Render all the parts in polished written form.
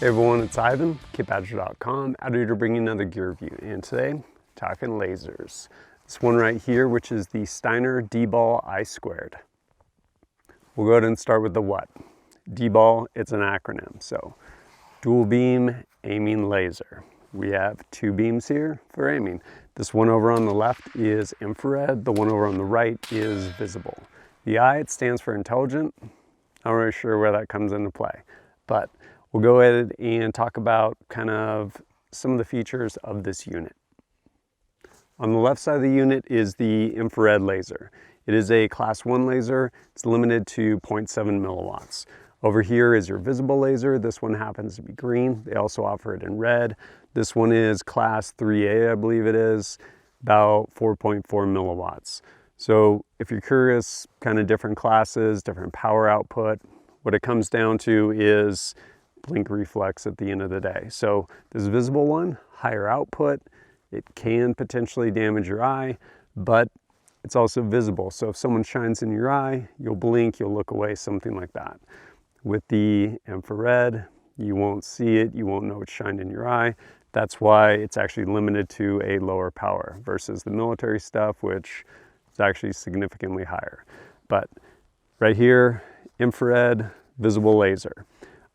Hey everyone, it's Ivan, kitbadger.com, out here to bring you another gear review. And today, talking lasers. This one right here, which is the Steiner DBAL-I2. We'll go ahead and start with the what. DBAL, it's an acronym, so Duel Beam Aiming Laser. We have two beams here for aiming. This one over on the left is infrared, the one over on the right is visible. The I, it stands for intelligent. Not really sure where that comes into play, but we'll go ahead and talk about kind of some of the features of this unit. On the left side of the unit is the infrared laser. It is a class 1 laser. It's limited to 0.7 milliwatts. Over here is your visible laser. This one happens to be green. They also offer it in red. This one is class 3A, I believe it is, about 4.4 milliwatts. So if you're curious, kind of different classes, different power output, what it comes down to is blink reflex at the end of the day. So this visible one, higher output, it can potentially damage your eye, but it's also visible. So if someone shines in your eye, you'll blink, you'll look away, something like that. With the infrared, you won't see it, you won't know it's shined in your eye. That's why it's actually limited to a lower power versus the military stuff, which is actually significantly higher. But right here, infrared, visible laser.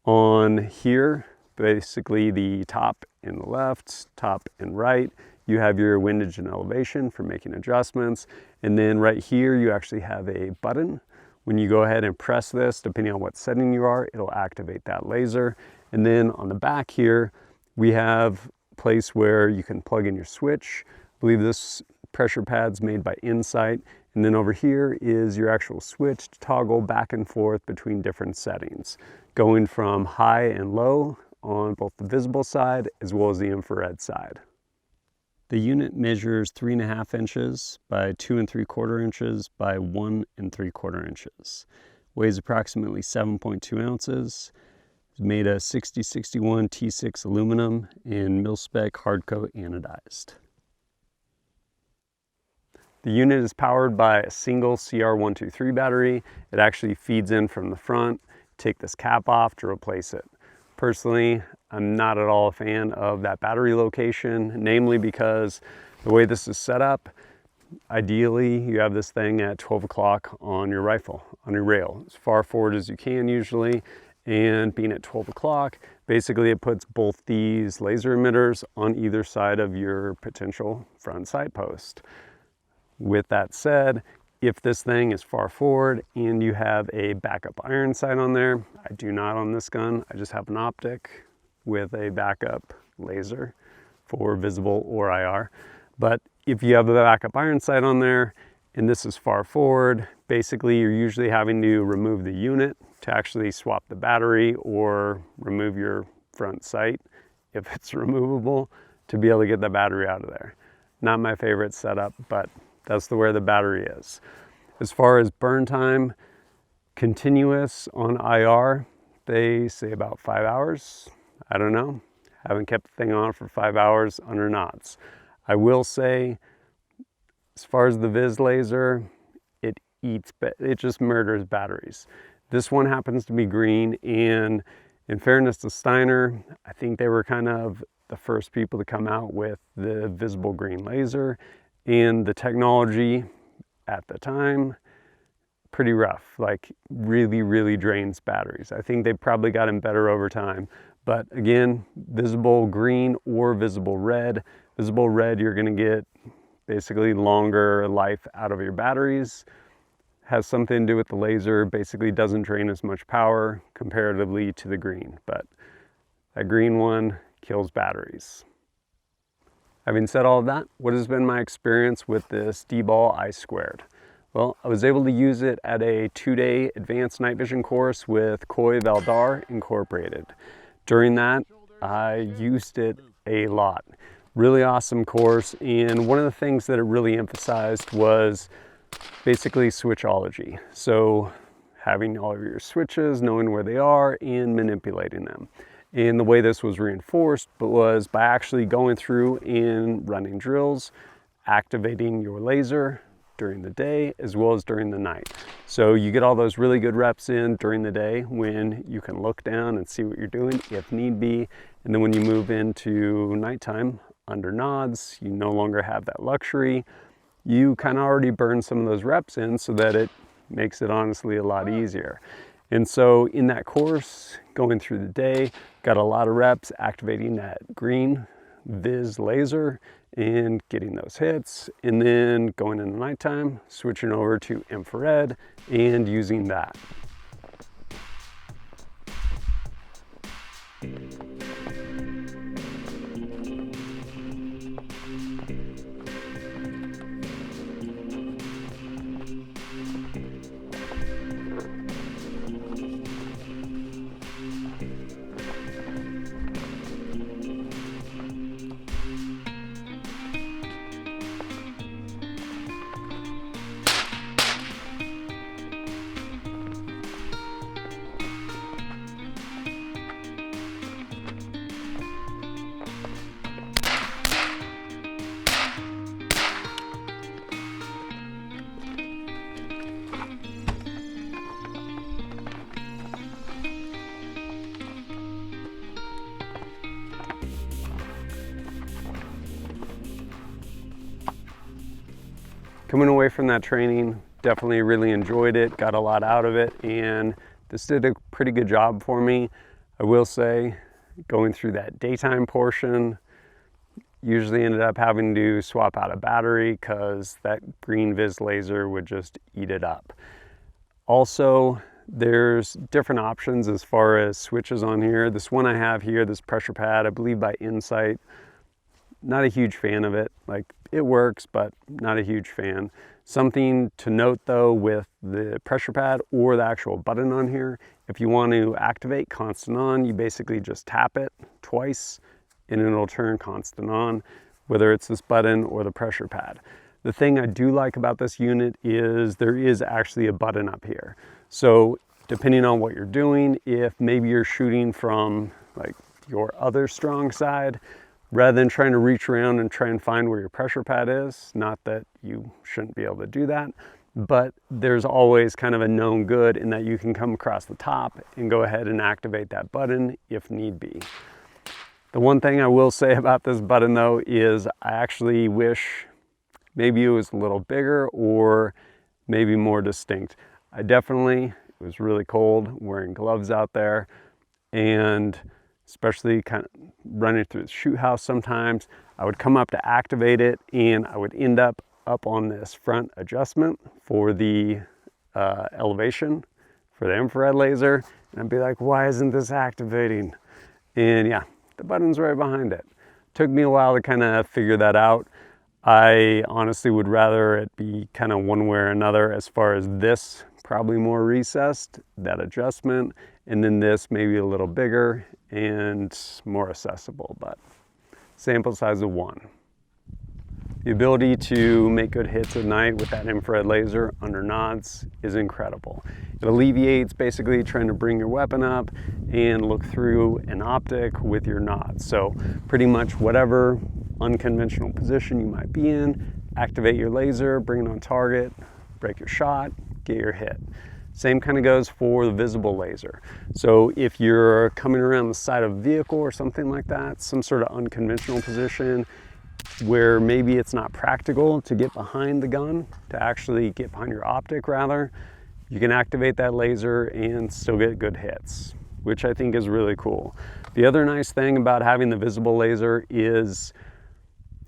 On here, basically the top and the left, top and right, you have your windage and elevation for making adjustments. And then right here, you actually have a button. When you go ahead and press this, depending on what setting you are, it'll activate that laser. And then on the back here, we have a place where you can plug in your switch. I believe this pressure pad's made by Insight. And then over here is your actual switch to toggle back and forth between different settings, going from high and low on both the visible side as well as the infrared side. The unit measures 3.5 inches by 2 3/4 inches by 1 3/4 inches. Weighs approximately 7.2 ounces. It's made of 6061 T6 aluminum and mil-spec hard coat anodized. The unit is powered by a single CR123 battery. It actually feeds in from the front. Take this cap off to replace it. Personally, I'm not at all a fan of that battery location, namely because the way this is set up, ideally you have this thing at 12 o'clock on your rifle, on your rail, as far forward as you can usually. And being at 12 o'clock, basically it puts both these laser emitters on either side of your potential front sight post. With that said, if this thing is far forward and you have a backup iron sight on there, I do not on this gun, I just have an optic with a backup laser for visible or IR. But if you have a backup iron sight on there and this is far forward, basically you're usually having to remove the unit to actually swap the battery or remove your front sight, if it's removable, to be able to get the battery out of there. Not my favorite setup, but that's where the battery is. As far as burn time, continuous on IR, they say about 5 hours. I don't know. Haven't kept the thing on for 5 hours under knots. I will say, as far as the VIS laser, it just murders batteries. This one happens to be green, and in fairness to Steiner, I think they were kind of the first people to come out with the visible green laser. And the technology at the time, pretty rough, like really drains batteries. I think they've probably gotten better over time. But again, visible green or visible red. Visible red, you're gonna get basically longer life out of your batteries. Has something to do with the laser, basically doesn't drain as much power comparatively to the green. But that green one kills batteries. Having said all of that, what has been my experience with this DBAL-I2? Well, I was able to use it at a 2-day advanced night vision course with Coy Valdar Incorporated. During that, I used it a lot. Really awesome course, and one of the things that it really emphasized was basically switchology. So having all of your switches, knowing where they are, and manipulating them. And the way this was reinforced was by actually going through and running drills, activating your laser during the day as well as during the night. So you get all those really good reps in during the day when you can look down and see what you're doing if need be. And then when you move into nighttime under nods, you no longer have that luxury. You kind of already burned some of those reps in so that it makes it honestly a lot easier. And so in that course, going through the day, got a lot of reps activating that green VIS laser and getting those hits, and then going into nighttime, switching over to infrared and using that. Coming away from that training, definitely really enjoyed it, got a lot out of it, and this did a pretty good job for me. I will say, going through that daytime portion, usually ended up having to swap out a battery because that green VIS laser would just eat it up. Also, there's different options as far as switches on here. This one I have here, this pressure pad, I believe by Insight, not a huge fan of it. Like, it works, but not a huge fan. Something to note though with the pressure pad or the actual button on here, if you want to activate constant on, you basically just tap it twice and it'll turn constant on, whether it's this button or the pressure pad. The thing I do like about this unit is there is actually a button up here. So depending on what you're doing, if maybe you're shooting from like your other strong side, rather than trying to reach around and try and find where your pressure pad is, not that you shouldn't be able to do that, but there's always kind of a known good in that you can come across the top and go ahead and activate that button if need be. The one thing I will say about this button though is I actually wish maybe it was a little bigger or maybe more distinct. It was really cold wearing gloves out there, and especially kind of running through the shoot house sometimes, I would come up to activate it and I would end up on this front adjustment for the elevation for the infrared laser, and I'd be like, why isn't this activating? And yeah, the button's right behind it. Took me a while to kind of figure that out. I honestly would rather it be kind of one way or another, as far as this probably more recessed, that adjustment, and then this maybe a little bigger and more accessible, but sample size of 1. The ability to make good hits at night with that infrared laser under nods is incredible. It alleviates basically trying to bring your weapon up and look through an optic with your nods. So pretty much whatever unconventional position you might be in, activate your laser, bring it on target, break your shot, get your hit. Same kind of goes for the visible laser. So if you're coming around the side of a vehicle or something like that, some sort of unconventional position where maybe it's not practical to get behind the gun, to actually get behind your optic rather, you can activate that laser and still get good hits, which I think is really cool. The other nice thing about having the visible laser is,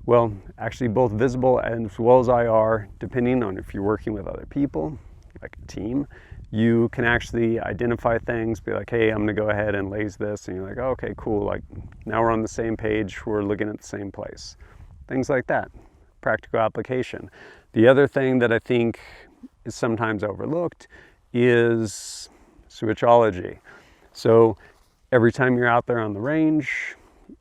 well, actually both visible as well as IR, depending on if you're working with other people, like a team, you can actually identify things, be like, hey, I'm gonna go ahead and laser this, and you're like, oh, okay, cool, like now we're on the same page, we're looking at the same place. Things like that, practical application. The other thing that I think is sometimes overlooked is switchology. So every time you're out there on the range,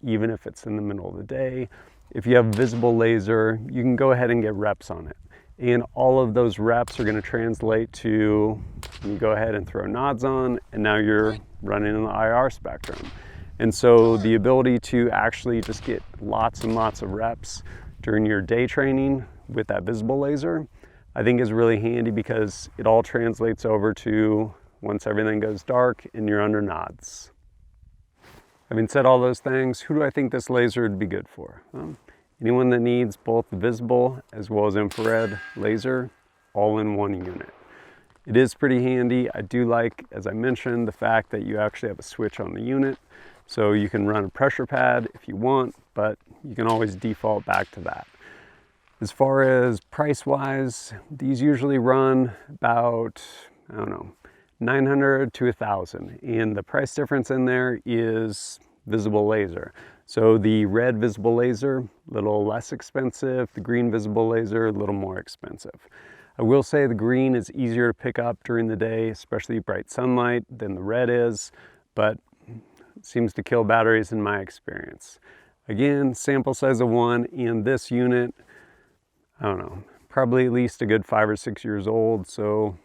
even if it's in the middle of the day, if you have visible laser, you can go ahead and get reps on it. And all of those reps are going to translate to, you go ahead and throw nods on, and now you're running in the IR spectrum. And so the ability to actually just get lots and lots of reps during your day training with that visible laser, I think is really handy because it all translates over to once everything goes dark and you're under nods. Having said all those things, who do I think this laser would be good for? Anyone that needs both visible as well as infrared laser all in one unit. It is pretty handy. I do like, as I mentioned, the fact that you actually have a switch on the unit. So you can run a pressure pad if you want, but you can always default back to that. As far as price-wise, these usually run about, I don't know, 900 to 1,000. And the price difference in there is visible laser. So the red visible laser, a little less expensive. The green visible laser, a little more expensive. I will say the green is easier to pick up during the day, especially bright sunlight, than the red is, but it seems to kill batteries in my experience. Again, sample size of 1, and this unit, I don't know, probably at least a good 5 or 6 years old, so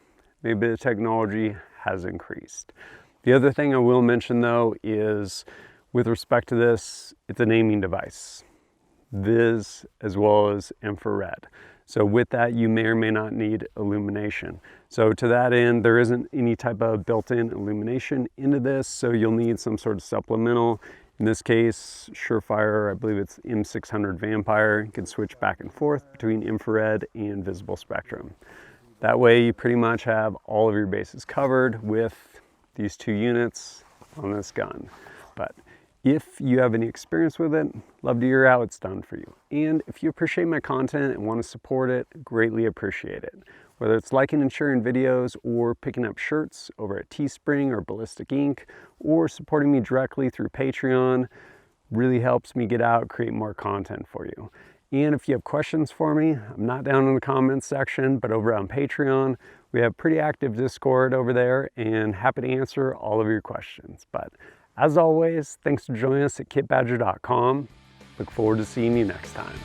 maybe the technology has increased. The other thing I will mention though is, with respect to this, it's an aiming device, VIS as well as infrared. So with that, you may or may not need illumination. So to that end, there isn't any type of built-in illumination into this, so you'll need some sort of supplemental. In this case, Surefire, I believe it's M600 Vampire, you can switch back and forth between infrared and visible spectrum. That way you pretty much have all of your bases covered with these 2 units on this gun. But if you have any experience with it, love to hear how it's done for you. And if you appreciate my content and want to support it, greatly appreciate it. Whether it's liking and sharing videos or picking up shirts over at Teespring or Ballistic Ink, or supporting me directly through Patreon, really helps me get out, create more content for you. And if you have questions for me, I'm not down in the comments section, but over on Patreon, we have pretty active Discord over there and happy to answer all of your questions. But as always, thanks for joining us at kitbadger.com. Look forward to seeing you next time.